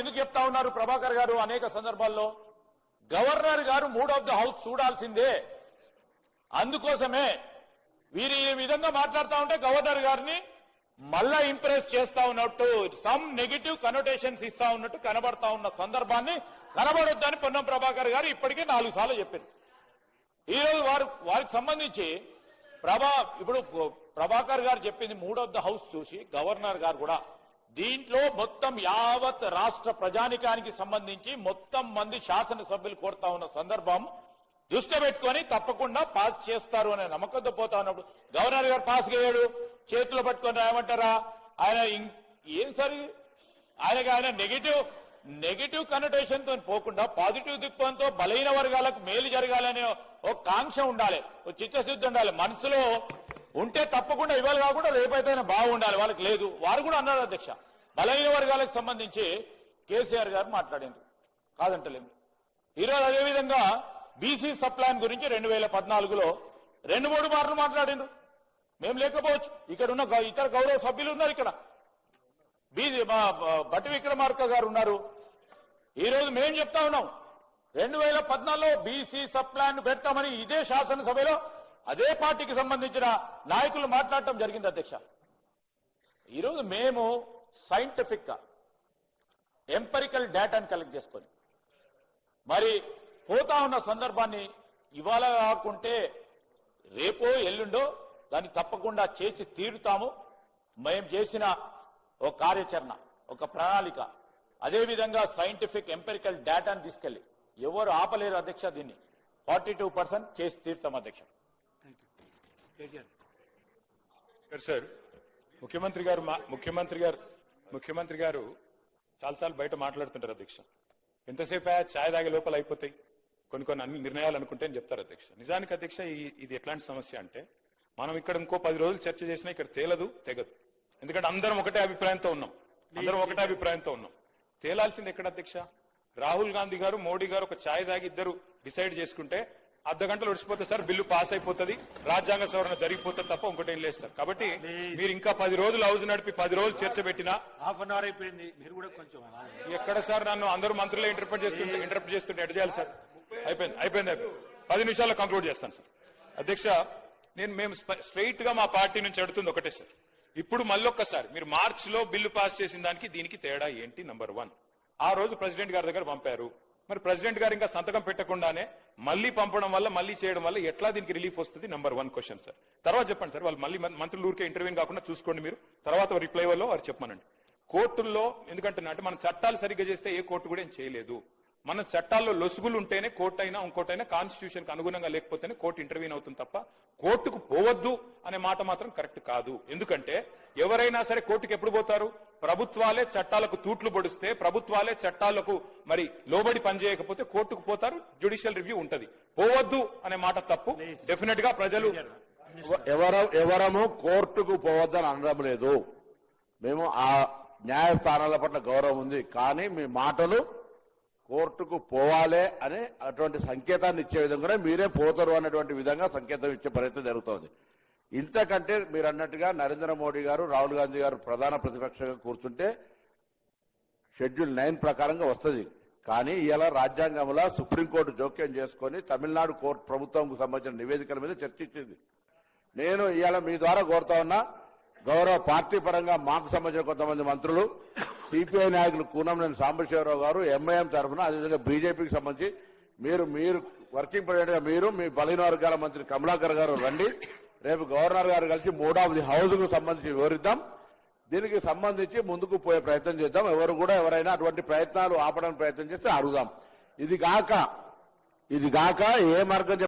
ఎందుకు చెప్తా ఉన్నారు ప్రభాకర్ గారు అనేక సందర్భాల్లో గవర్నర్ గారు మూడ్ ఆఫ్ ద హౌస్ చూడాల్సిందే. అందుకోసమే వీరు ఈ విధంగా మాట్లాడుతూ ఉంటే గవర్నర్ గారిని మళ్ళా ఇంప్రెస్ చేస్తా ఉన్నట్టు సమ్ నెగిటివ్ కనోటేషన్స్ ఇస్తా ఉన్నట్టు కనబడతా ఉన్న సందర్భాన్ని కనబడొద్దని పొన్నం ప్రభాకర్ గారు ఇప్పటికే 4 సార్లు చెప్పారు. ఈరోజు వారికి సంబంధించి ఇప్పుడు ప్రభాకర్ గారు చెప్పింది మూడ్ ఆఫ్ ద హౌస్ చూసి గవర్నర్ గారు కూడా దీంట్లో మొత్తం యావత్ రాష్ట్ర ప్రజానికానికి సంబంధించి మొత్తం మంది శాసనసభ్యులు కోరుతా ఉన్న సందర్భం దృష్టి పెట్టుకొని తప్పకుండా పాస్ చేస్తారు అనే నమ్మకంతో పోతా ఉన్నప్పుడు గవర్నర్ గారు పాస్ చేయడు, చేతులు పట్టుకొని రాయమంటారా? ఆయన ఏం సరి ఆయన నెగిటివ్ కనోటేషన్ తో పోకుండా పాజిటివ్ దృక్పథంతో బలహీన వర్గాలకు మేలు జరగాలనే ఒక కాంక్ష ఉండాలి, ఒక చిత్తశుద్ధి ఉండాలి. మనసులో ఉంటే తప్పకుండా ఇవాళ కాకుండా రేపైతే బాగుండాలి. వాళ్ళకి లేదు. వారు కూడా అన్నారు అధ్యక్ష, బలహీన వర్గాలకు సంబంధించి కేసీఆర్ గారు మాట్లాడింది కాదంటలేదు. ఈరోజు అదేవిధంగా బీసీ సప్లాన్ గురించి 2014లో 2-3 మార్లు మాట్లాడిండ్రు. మేము లేకపోవచ్చు, ఇక్కడ ఉన్న ఇతర గౌరవ సభ్యులు ఉన్నారు. ఇక్కడ బట్టి విక్రమార్క గారు ఉన్నారు. ఈరోజు మేము చెప్తా ఉన్నాం 2014లో బీసీ సప్లాన్ పెడతామని ఇదే శాసనసభలో అదే పార్టీకి సంబంధించిన నాయకులు మాట్లాడటం జరిగింది అధ్యక్ష. ఈరోజు మేము సైంటిఫిక్ గా ఎంపరికల్ డేటాను కలెక్ట్ చేసుకొని మరి పోతా ఉన్న సందర్భాన్ని ఇవాళ కాకుంటే రేపో ఎల్లుండో దాన్ని తప్పకుండా చేసి తీరుతాము. మేము చేసిన ఒక కార్యాచరణ, ఒక ప్రణాళిక, అదేవిధంగా సైంటిఫిక్ ఎంపెరికల్ డేటాను తీసుకెళ్లి ఎవరు ఆపలేరు అధ్యక్ష. దీన్ని 42% చేసి తీరుతాం అధ్యక్ష. సార్ ముఖ్యమంత్రి గారు చాలాసార్లు బయట మాట్లాడుతుంటారు అధ్యక్ష. ఎంతసేపు ఛాయ్ తాగే లోపల అయిపోతాయి కొన్ని అన్ని నిర్ణయాలు అనుకుంటే అని చెప్తారు అధ్యక్ష. నిజానికి అధ్యక్ష ఇది ఎట్లాంటి సమస్య అంటే మనం ఇక్కడ ఇంకో 10 రోజులు చర్చ చేసినా ఇక్కడ తెగదు. ఎందుకంటే అందరం ఒకటే అభిప్రాయంతో ఉన్నాం. తేలాల్సింది ఎక్కడ అధ్యక్ష? రాహుల్ గాంధీ గారు, మోడీ గారు ఒక ఛాయ్ తాగి ఇద్దరు డిసైడ్ చేసుకుంటే అర్ధగంటలు ఒడిచిపోతే సార్ బిల్లు పాస్ అయిపోతుంది, రాజ్యాంగ సవరణ జరిగిపోతుంది తప్ప ఇంకోటేం లేదు సార్. కాబట్టి మీరు ఇంకా 10 రోజులు హౌస్ నడిపి 10 రోజులు చర్చ పెట్టినా హాఫ్ అన్ అవర్ అయిపోయింది. మీరు కూడా కొంచెం ఎక్కడ సార్ నన్ను అందరూ మంత్రులే ఇంటర్ప్రెట్ చేస్తుంటే ఎట్ చేయాలి సార్? అయిపోయింది 10 నిమిషాల్లో కంక్లూడ్ చేస్తాను సార్. అధ్యక్ష, మేము స్ట్రైట్ గా మా పార్టీ నుంచి అడుగుతుంది ఒకటే సార్. ఇప్పుడు మళ్ళొక్కసారి మీరు మార్చిలో బిల్లు పాస్ చేసిన దానికి దీనికి తేడా ఏంటి? నంబర్ 1, ఆ రోజు ప్రెసిడెంట్ గారి దగ్గర పంపారు. మరి ప్రెసిడెంట్ గారు ఇంకా సంతకం పెట్టకుండానే మళ్ళీ పంపడం వల్ల, మళ్ళీ చేయడం వల్ల ఎట్లా దీనికి రిలీఫ్ వస్తుంది? Number 1 question sir. తర్వాత చెప్పండి సార్, వాళ్ళు మళ్ళీ మంత్రులు ఊరికే ఇంటర్వ్యూని కాకుండా చూసుకోండి మీరు. తర్వాత రిప్లై వల్ల వారు చెప్పమనండి. కోర్టుల్లో ఎందుకంటే మనం చట్టాలు సరిగ్గా చేస్తే ఏ కోర్టు కూడా ఏం చేయలేదు. మన చట్టాల్లో లొసుగులు ఉంటేనే కోర్టు అయినా ఇంకోటైనా కాన్స్టిట్యూషన్ కి అనుగుణంగా లేకపోతేనే కోర్టు ఇంటర్వ్యూన్ అవుతుంది తప్ప కోర్టుకు పోవద్దు అనే మాట మాత్రం కరెక్ట్ కాదు. ఎందుకంటే ఎవరైనా సరే కోర్టుకు ఎప్పుడు పోతారు? ప్రభుత్వాలే చట్టాలకు తూట్లు పొడిస్తే, ప్రభుత్వాలే చట్టాలకు మరి లోబడి పనిచేయకపోతే కోర్టుకు పోతారు, జ్యుడిషియల్ రివ్యూ ఉంటది. పోవద్దు అనే మాట తప్పు. డెఫినెట్ గా ప్రజలు ఎవరము కోర్టుకు పోవద్దని అనడం లేదు. మేము ఆ న్యాయస్థానాల పట్ల గౌరవం ఉంది. కానీ మీ మాటలు కోర్టుకు పోవాలే అనే అటువంటి సంకేతాన్ని ఇచ్చే విధంగానే మీరే పోతారు అనేటువంటి విధంగా సంకేతం ఇచ్చే ప్రయత్నం జరుగుతోంది. ఇంతకంటే మీరు అన్నట్టుగా నరేంద్ర మోడీ గారు, రాహుల్ గాంధీ గారు ప్రధాన ప్రతిపక్షంగా కూర్చుంటే షెడ్యూల్ 9 ప్రకారంగా వస్తుంది. కానీ ఇలా రాజ్యాంగంలో సుప్రీంకోర్టు జోక్యం చేసుకొని తమిళనాడు కోర్టు ప్రభుత్వంకు సంబంధించిన నివేదికల మీద చర్చించింది. నేను ఇవాళ మీ ద్వారా కోరుతా ఉన్నా, గౌరవ పార్టీ పరంగా మాకు సంబంధించిన కొంతమంది మంత్రులు, సిపిఐ నాయకులు కూనంనేని సాంబశివరావు గారు, ఎంఐఎం తరఫున, అదేవిధంగా బీజేపీకి సంబంధించి మీరు వర్కింగ్ ప్రెసిడెంట్ గా మీరు, మీ బలహీన వర్గాల మంత్రి కమలాకర్ గారు రండి. రేపు గవర్నర్ గారు కలిసి మూడ్ ఆఫ్ ది హౌస్ కు సంబంధించి వివరిద్దాం. దీనికి సంబంధించి ముందుకు పోయే ప్రయత్నం చేద్దాం. ఎవరైనా అటువంటి ప్రయత్నాలు ఆపడానికి ప్రయత్నం చేస్తే అడుగుదాం. ఇది గాక ఏ మార్గం